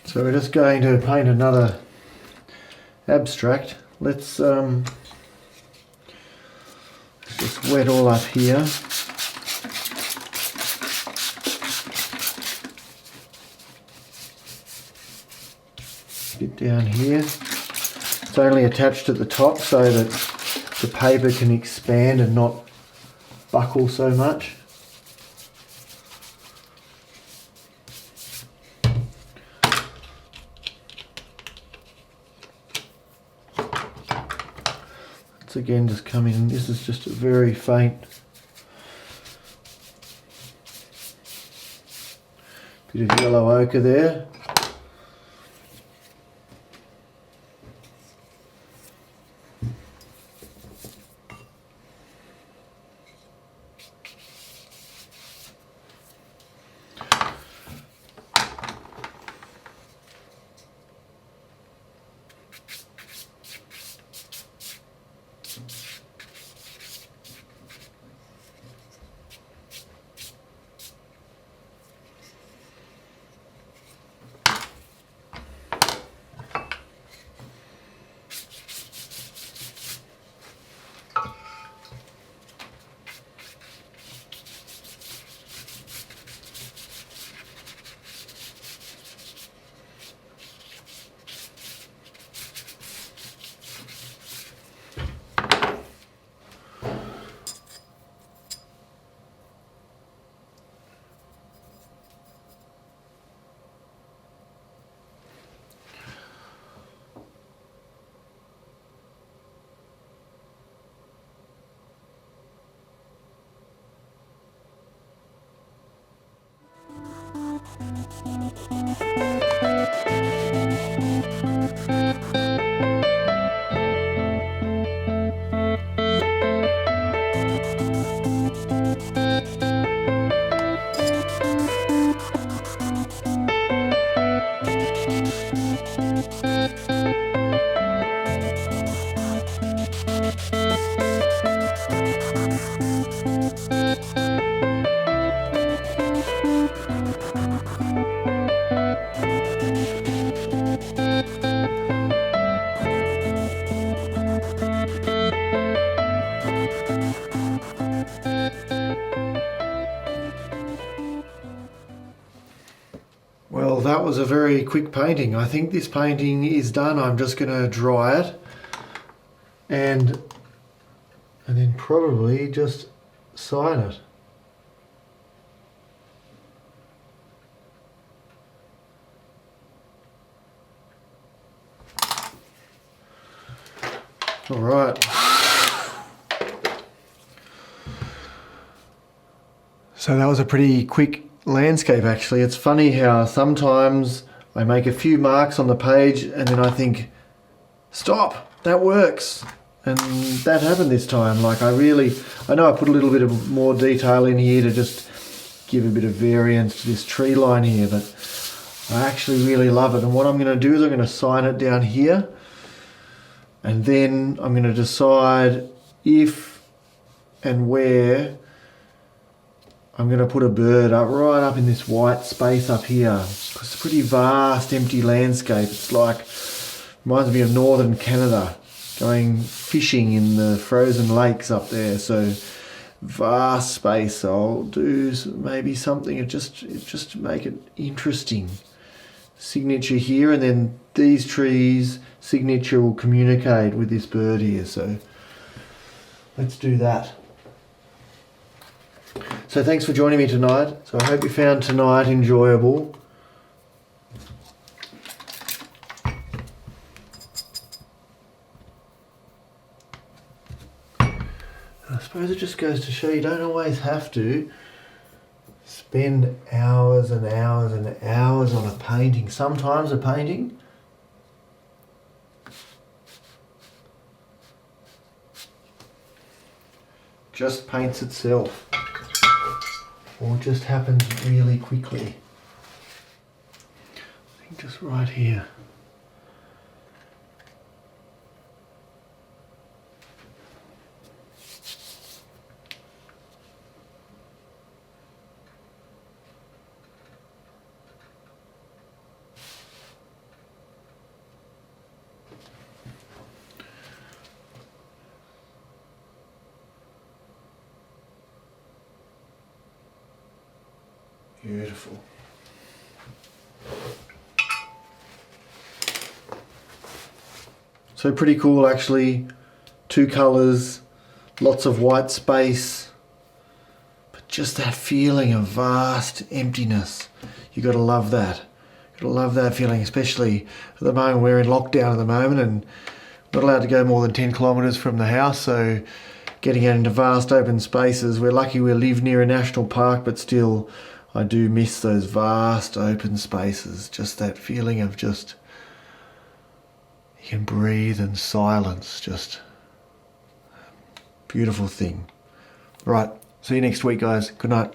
So we're just going to paint another abstract. Let's just wet all up here. Bit down here. It's only attached at the top so that the paper can expand and not buckle so much. Let's again just come in. This is just a very faint bit of yellow ochre there. Well, that was a very quick painting. I think this painting is done. I'm just going to dry it and then probably just sign it. All right. So that was a pretty quick landscape actually. It's funny how sometimes I make a few marks on the page and then I think, stop, that works. And that happened this time. Like I know I put a little bit of more detail in here to just give a bit of variance to this tree line here, but I actually really love it. And what I'm going to do is I'm going to sign it down here. And then I'm going to decide if and where I'm going to put a bird up right up in this white space up here. It's a pretty vast empty landscape. It's like, reminds me of northern Canada, going fishing in the frozen lakes up there. So vast space. I'll do maybe something just to make it interesting. Signature here, and then these trees signature will communicate with this bird here. So let's do that. So thanks for joining me tonight. So I hope you found tonight enjoyable. I suppose it just goes to show you don't always have to spend hours and hours and hours on a painting. Sometimes a painting just paints itself, or just happens really quickly. I think just right here. Beautiful. So pretty cool actually. 2 colours, lots of white space, but just that feeling of vast emptiness. You gotta love that. You gotta love that feeling, especially at the moment we're in lockdown at the moment and not allowed to go more than 10 kilometres from the house, so getting out into vast open spaces. We're lucky we live near a national park, but still I do miss those vast open spaces. Just that feeling of just, you can breathe in silence, just beautiful thing. Right, see you next week guys. Good night.